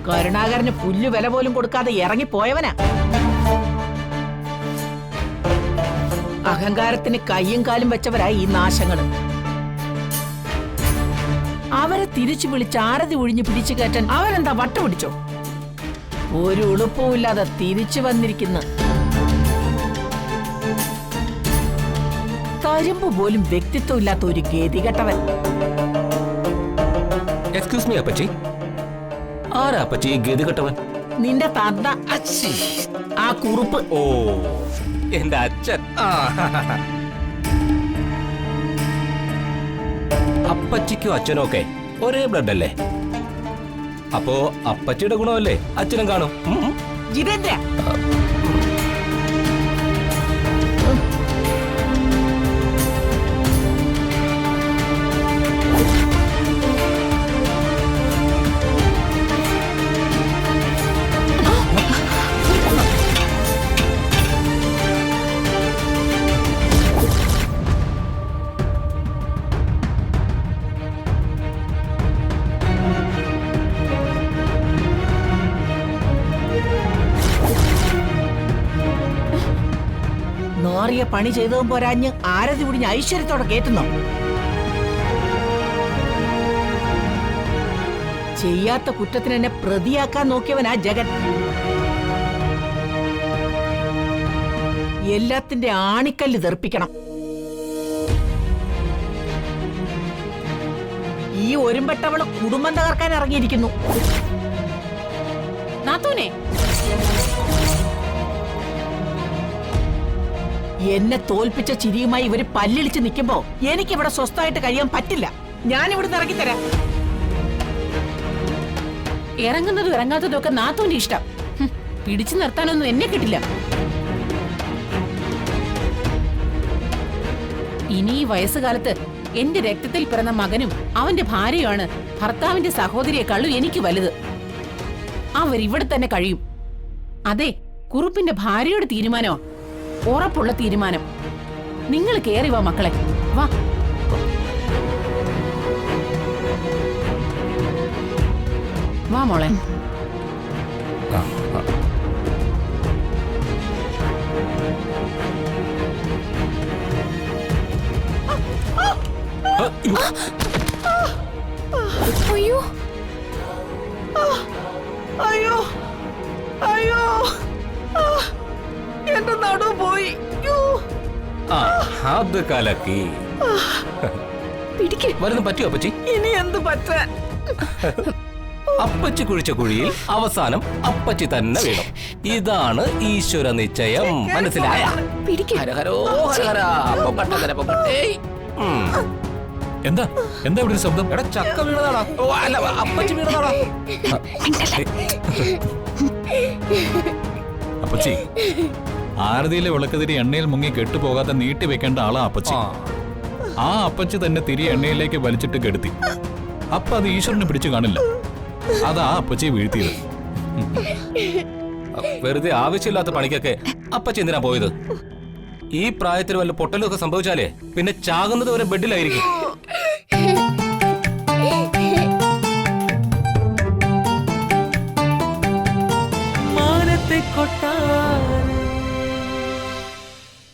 കരുണാകരന് പുല്ല് വില പോലും കൊടുക്കാതെ ഇറങ്ങിപ്പോയവനാ. അഹങ്കാരത്തിന് കയ്യും കാലും വെച്ചവരാ ഈ നാശങ്ങള്. അവരെ തിരിച്ചു വിളിച്ച് ആരതി ഒഴിഞ്ഞു പിടിച്ചു കയറ്റാൻ അവരെന്താ വട്ടു പിടിച്ചോ? ഒരു ഉളുപ്പവുമില്ലാതെ തിരിച്ചു വന്നിരിക്കുന്നു. കരിമ്പ് പോലും വ്യക്തിത്വം ഇല്ലാത്ത ഒരു ഗതികെട്ടവൻ. എക്സ്ക്യൂസ് മീ അപ്പച്ചി, ആരാ അപ്പച്ചി ഗതികെട്ടവൻ? നിന്റെ തന്ത ആ കുറുപ്പ്. ഓ, എന്റെ അച്ഛൻ. അപ്പച്ചിക്കും അച്ഛനും ഒക്കെ ഒരേ ബ്ലഡ് അല്ലേ? അപ്പോ അപ്പച്ചിയുടെ ഗുണമല്ലേ അച്ഛനും കാണും. ജിതേന്ദ്ര, നോറിയ പണി ചെയ്തതും പോരാഞ്ഞ് ആരതി ഒഴിഞ്ഞ് ഐശ്വര്യത്തോടെ കേട്ടുന്നോ? ചെയ്യാത്ത കുറ്റത്തിന് എന്നെ പ്രതിയാക്കാൻ നോക്കിയവനാ ജഗൻ. എല്ലാത്തിന്റെ ആണിക്കല്ല് തെറിപ്പിക്കണം. ഈ ഒരുമ്പെട്ടവള് കുടുംബം തകർക്കാൻ ഇറങ്ങിയിരിക്കുന്നു. നാത്തൂനെ, എന്നെ തോൽപ്പിച്ച ചിരിയുമായി ഇവര് പല്ലിളിച്ച് നിൽക്കുമ്പോ എനിക്കിവിടെ സ്വസ്ഥമായിട്ട് കഴിയാൻ പറ്റില്ല. ഞാൻ ഇവിടുന്ന് ഇറങ്ങിത്തരാം. ഇറങ്ങുന്നതും ഇറങ്ങാത്തതും ഒക്കെ നാത്തൂന്റെ ഇഷ്ടം. പിടിച്ചു നിർത്താനൊന്നും എന്നെ കിട്ടില്ല. ഇനി ഈ വയസ്സുകാലത്ത് എന്റെ രക്തത്തിൽ പിറന്ന മകനും അവന്റെ ഭാര്യയുമാണ് ഭർത്താവിന്റെ സഹോദരിയെക്കാളും എനിക്ക് വലുത്. അവരിവിടെ തന്നെ കഴിയും. അതെ, കുറുപ്പിന്റെ ഭാര്യയുടെ തീരുമാനമോ ഉറപ്പുള്ള തീരുമാനം. നിങ്ങൾ കേറി വാ മക്കളെ, വാ. വാ മോളെ. അയ്യോ അയ്യോ അയ്യോ, എന്റെ നടു പോയി. അത് കലക്കി. വരുന്ന പറ്റിയോ അപ്പച്ചി? ഇനി എന്ത് പറ്റാൻ? അപ്പച്ചി കുഴിച്ച കുഴിയിൽ അവസാനം അപ്പച്ചി തന്നെ വീണു. ഇതാണ് ഈശ്വര നിശ്ചയം. മനസ്സിലായ? എന്താ എന്താ ഇവിടെ ശബ്ദം? എടാ, ചക്ക വീണതാടാ. ഓ അല്ല, അപ്പച്ചി വീണതാടാ. അപ്പച്ചി, ആരതിയിലെ വിളക്കുതിരി എണ്ണയിൽ മുങ്ങി കെട്ടുപോകാതെ നീട്ടി വെക്കേണ്ട ആളാ അപ്പച്ചി. ആ അപ്പച്ചി തന്നെ തിരി എണ്ണയിലേക്ക് വലിച്ചിട്ട് കെടുത്തി. അപ്പൊ അത് ഈശ്വരന് പിടിച്ചു കാണില്ല. അതാ അപ്പച്ചിയെ വീഴ്ത്തിയത്. വെറുതെ ആവശ്യമില്ലാത്ത പണിക്കൊക്കെ അപ്പച്ചി എന്തിനാ പോയത്? ഈ പ്രായത്തിൽ വല്ല പൊട്ടലൊക്കെ സംഭവിച്ചാലേ പിന്നെ ചാകുന്നത് വരെ ബെഡിലായിരിക്കും.